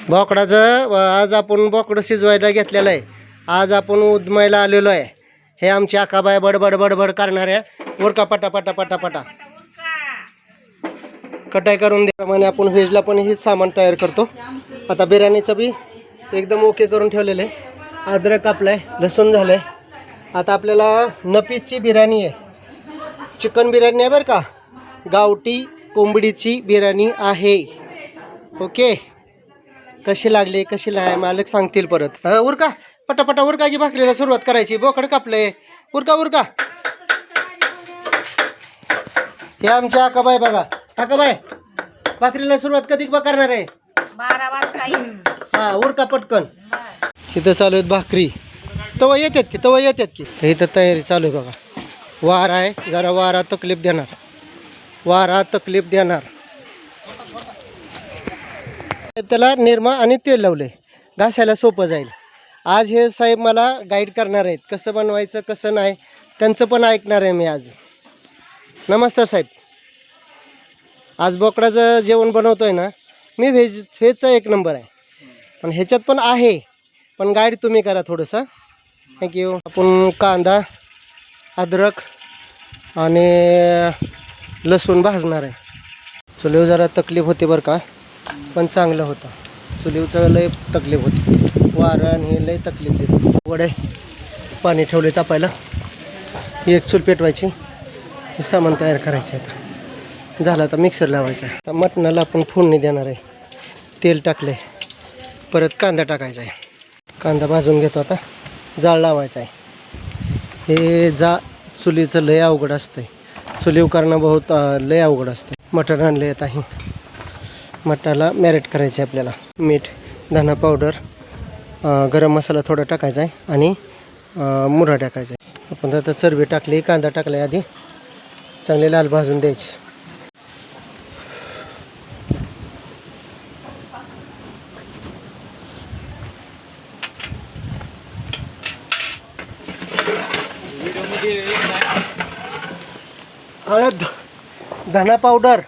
बोकडाचं आज आपण बोकडं शिजवायला घेतलेलं आहे. आज आपण उदमायला आलेलो आहे. हे आमची आकाबाई बडबड बडबड करणाऱ्या उरका पटा पटा पटा पटा कटाई करून द्याप्रमाणे आपण व्हेजला पण हेच सामान तयार करतो. आता बिर्याणीचं बी एकदम ओके करून ठेवलेलं आहे. अद्रक कापलाय, लसूण झालंय. आता आपल्याला नपीसची बिर्याणी आहे. चिकन बिर्याणी आहे बरं का, गावठी कोंबडीची बिर्याणी आहे. ओके, कशी लागली कशी नाही मालक सांगतील परत. उरका पटापटा उरका की भाकरीला सुरुवात करायची. बोकड कापले, उरका उरका. हे आमच्या आकाबाई बघा. आकाबाई भाकरीला सुरुवात कधी करणार आहे? 12 वाजता. हा उरका पटकन. इथं चालू आहेत भाकरी. तवा येतात की तवा येतात की. इथं तयारी चालू आहे बघा. वार आहे, जरा वारा तकलीफ देणार, वारा तकलीफ देणार. त्याला निरमा आणि तेल लावले, घासायला सोपं जाईल. आज हे साहेब मला गाईड करणार आहेत कसं बनवायचं कसं नाही, त्यांचं पण ऐकणार आहे मी आज. नमस्कार साहेब. आज बोकडाचं जेवण बनवतोय ना मी. व्हेजचा एक नंबर आहे, पण ह्याच्यात पण आहे, पण गाईड तुम्ही करा थोडंसं. थँक्यू. आपण कांदा अद्रक आणि लसूण भाजणार आहे. चुलीवर जरा तकलीफ होते बरं का, पण चांगलं होतं. चुलीवचं लय तकलीफ होती, वारं आणि हे लय तकलीफ देते. वडे पाणी ठेवले तापायला. एक चूल पेटवायची, हे सामान तयार करायचं आहे. आता झालं, आता मिक्सर लावायचा आहे. आता मटणाला आपण फोडणी देणार आहे. तेल टाकलं आहे, परत कांदा टाकायचा आहे. कांदा भाजून घेतो. आता जाळ लावायचा आहे. हे चुलीचं लय अवघड असतं आहे. चुलीव करणं बहुत लय अवघड असतं. मटण आणले आता. हे मटणाला मॅरिनेट करायचं आहे आपल्याला. मीठ, धना पावडर, गरम मसाला थोडा टाकायचा आहे आणि मुरा टाकायचा आहे. आपण आता चरबी टाकली, कांदा टाकला आधी, चांगले लाल भाजून द्यायचे. हळद, धना पावडर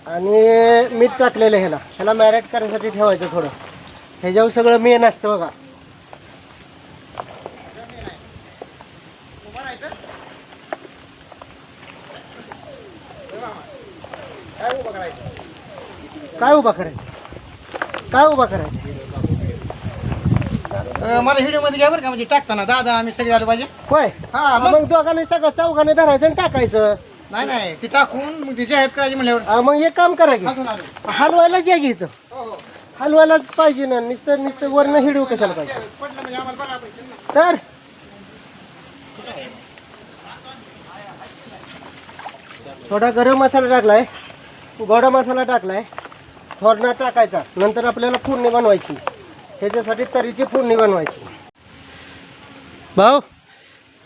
आणि मीठ टाकलेलं. ह्याला मॅरिनेट करायसाठी ठेवायचं थोडं. ह्याच्यावर सगळं मेन असतं बघा. काय उभा करायचं, काय उभा करायचं? मला व्हिडिओ मध्ये घ्या बरं का, म्हणजे टाकताना दादा आम्ही सगळे आलो पाहिजे. होय, हा मग दोघांनी सगळं चौघाने धरायचं आणि टाकायचं. नाही नाही, ते टाकून मग ते जाहिरात करायची म्हणल्यावर मग एक काम करा की अजून आलो. हलवायलाच या की इथं. हो हो, हलवायलाच पाहिजे ना, नुसतं वरनं हिडू कशाला पाहिजे पडलं म्हणजे आम्हाला बघा पाहिजे ना. तर. थोडा गरम मसाला टाकलाय, गोडा मसाला टाकलाय, थोडा टाकायचा. नंतर आपल्याला फोडणी बनवायची. ह्याच्यासाठी तरीची फोडणी बनवायची. भाऊ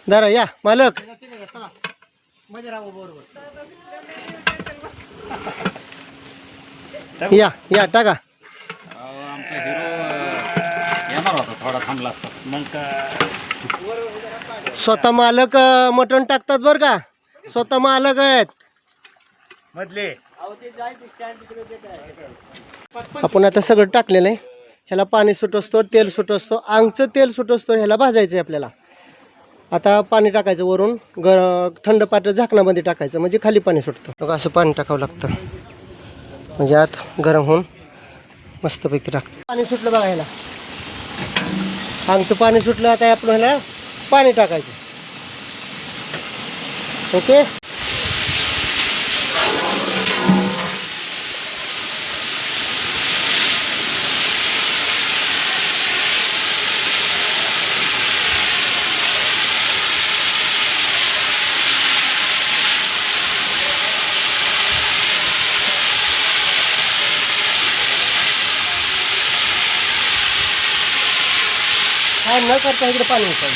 जरा या, मालक चला मध्ये राहू बरोबर. या टाका. आमचा हिरो येणार होता, थोडा थांबला असता. मग स्वतः मालक मटण टाकतात बरं का, स्वतः मालक आहेत मधले. आपण आता सगळं टाकलेलं आहे. ह्याला पाणी सुटसतो, तेल सुटसतो, आंगचं तेल सुटसतो. ह्याला भाजायचं आहे आपल्याला. आता पाणी टाकायचं वरून, थंड पाट झाकणामध्ये टाकायचं, म्हणजे खाली पाणी सुटतं. बघा असं पाणी टाकावं लागतं, म्हणजे आत गरम होऊन मस्तपैकी टाकतं. पाणी सुटलं बघा ह्याला, आंगचं पाणी सुटलं. आता आपण ह्याला पाणी टाकायचं. ओके. काय न करता इकडे पाणी होतं.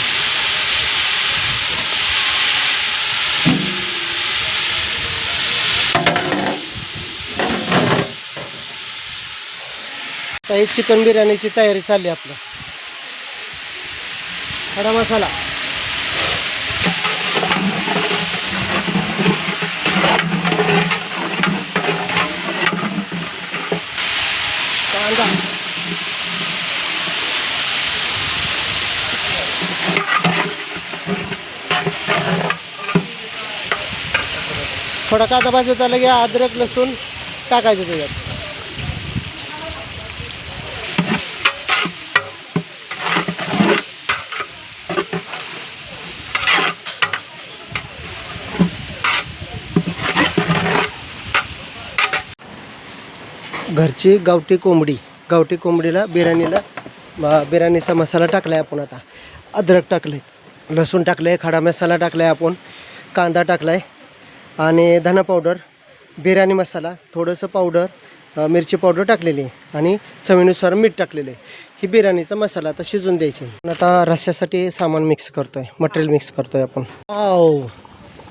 ही चिकन बिर्याणीची तयारी चालली आपलं. खडा मसाला, थोडा कांदा भाजत आला की अद्रक लसूण टाकायचं त्याच्यात. घरची गावठी कोंबडीला बिर्याणीचा मसाला टाकला आहे आपण. आता अद्रक टाकले, लसूण टाकलं आहे, खडा मसाला टाकला आहे आपण, कांदा टाकला आहे आणि धना पावडर, बिर्याणी मसाला, थोडंसं पावडर, मिरची पावडर टाकलेली आहे आणि चवीनुसार मीठ टाकलेलं आहे. ही बिर्याणीचा मसाला आता शिजून द्यायची. आता रस्स्यासाठी सामान मिक्स करतो आहे, मटेरियल मिक्स करतो आहे आपण. वाव,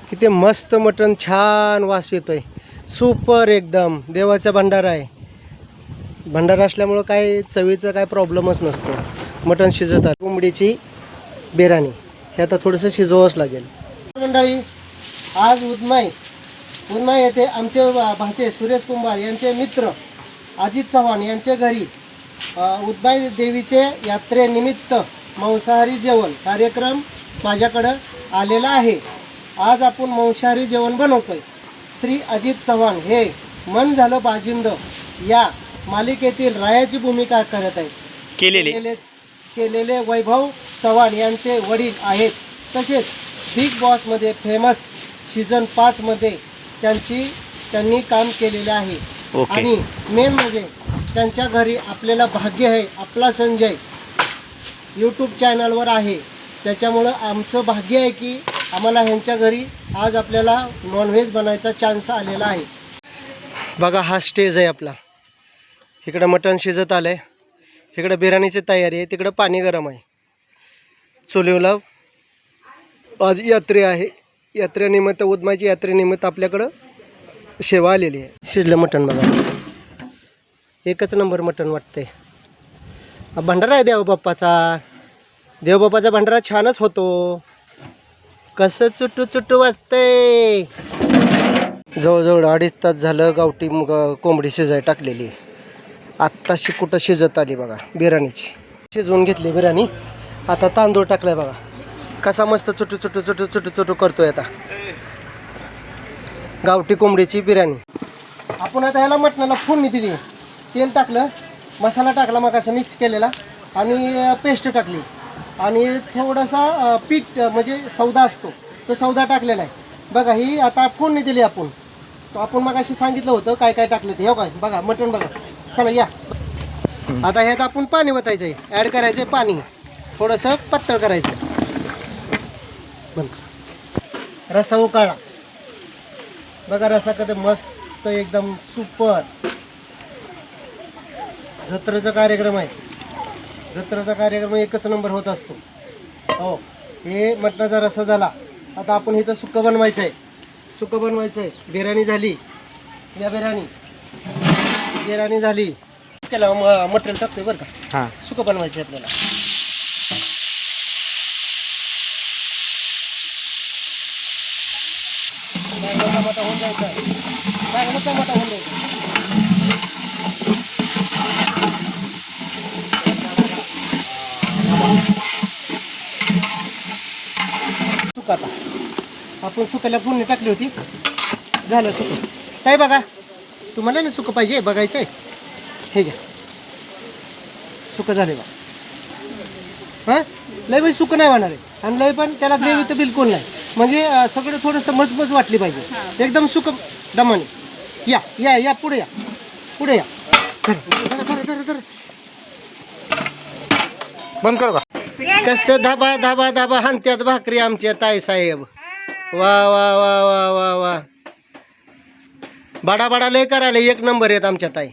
किती मस्त मटण, छान वास येतो आहे, सुपर एकदम. देवाचा भंडारा आहे. भंडारा असल्यामुळं काय चवीचा काय प्रॉब्लेमच नसतो. मटण शिजवतात. कोंबडीची बिर्याणी हे आता थोडंसं शिजवावंच लागेल. मंडळी, आज उदमाई येथे आमचे भाचे सुरेश कुंभार यांचे मित्र अजित चव्हाण यांच्या घरी उदमाई देवीचे यात्रेनिमित्त मांसाहारी जेवण कार्यक्रम माझ्याकडं आलेला आहे. आज आपण मांसाहारी जेवण बनवतोय. श्री अजित चव्हाण हे मन झालं बाजिंद या मालिकेतील रायाची भूमिका करत आहेत. केलेले वैभव चव्हाण यांचे वडील आहेत. तसेच बिग बॉसमध्ये फेमस सीझन 5मध्ये त्यांनी काम केलेले आहे. आणि मेन म्हणजे त्यांच्या घरी आपल्याला भाग्य आहे. आपला संजय यूट्यूब चॅनलवर आहे. त्याच्यामुळं आमचं भाग्य आहे की आम्हाला ह्यांच्या घरी आज आपल्याला नॉनव्हेज बनायचा चान्स आलेला आहे. बघा, हा स्टेज आहे आपला. इकडं मटण शिजत आलं आहे, इकडं बिर्याणीची तयारी आहे, तिकडं पाणी गरम आहे. चुलीला आज यात्रे आहे. यात्रेनिमित्त, उदमाची यात्रेनिमित्त आपल्याकडं सेवा आलेली आहे. शिजलं मटण बघा, एकच नंबर मटण वाटतंय. हा भंडारा आहे देवबाप्पाचा भंडारा छानच होतो. कसं चुटू वाजतंय. जवळजवळ 2.5 तास झालं गावठी कोंबडी शिजाय टाकलेली. आत्ताशी कुठं शिजत आली बघा. बिर्याणीची शिजवून घेतली बिर्याणी. आता तांदूळ टाकलाय बघा, कसा मस्त चुटू करतोय. आता गावठी कोंबडीची बिर्याणी. आपण आता ह्याला मटणाला फोडणी दिली. तेल टाकलं, मसाला टाकला मगाशी मिक्स केलेला आणि पेस्ट टाकली आणि थोडासा पीठ म्हणजे सौदा असतो तो सौदा टाकलेला आहे बघा. ही आता फोडणी दिली आपण. तो आपण मगाशी सांगितलं होतं काय काय टाकलं ते. हो काय बघा, मटण बघा. चला या. आता ह्यात आपण पाणी वतायचं आहे, ॲड करायचं आहे पाणी, थोडंसं पातळ करायचं. रस्सा उकाळा बघा. रस्सा कधी मस्त एकदम सुपर. जत्रेचा कार्यक्रम आहे. जत्रेचा कार्यक्रम एकच नंबर होत असतो. हो, हे मटणाचा रस्सा झाला. आता आपण इथं सुक्कं बनवायचं आहे. बिर्याणी झाली. या बिर्याणी झाली. त्याला मटेरियल टाकतोय बरं का. हां, सुक्कं बनवायचं आहे आपल्याला. टमाटा होऊन जायचा. सुक्का आता आपण सुक्याला फोडणी टाकली होती. झालं सुकं. काय बघा, तुम्हाला ना सुकं पाहिजे बघायचं आहे. हे घ्या, सुकं झाले बा. हां, लय बाई सुकं नाही होणार आहे आणि लय पण त्याला ग्रेव्ही तर बिलकुल नाही. म्हणजे सगळं थोडंसं मजबूत वाटली पाहिजे. एकदम सुकं दमाने. या या या पुढे या. धर बंद करू का? कसं धाबा हानत्यात भाकरी आमच्या ताई साहेब. वा वा वा वा वा वा. बडा लय करायला एक नंबर येत आमच्या ताई.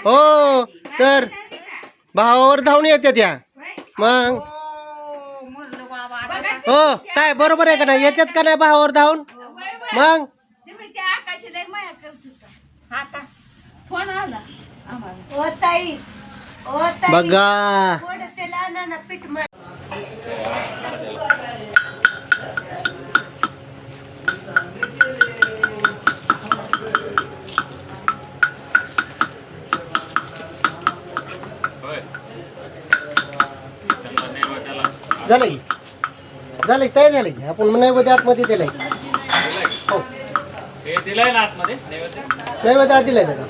हो, तर भावावर धावून येते त्या. मग हो, काय बरोबर आहे का नाही? येतात का नाही भावावर धावून? मग बघा, झालं तयार झालं. आपण नैवेद्य आतमध्ये दिलंय. हो, हे दिलंय ना आतमध्ये नैवेद्य. नाही मग त्या दिलाय दादा.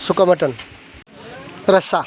सुका मटण रस्सा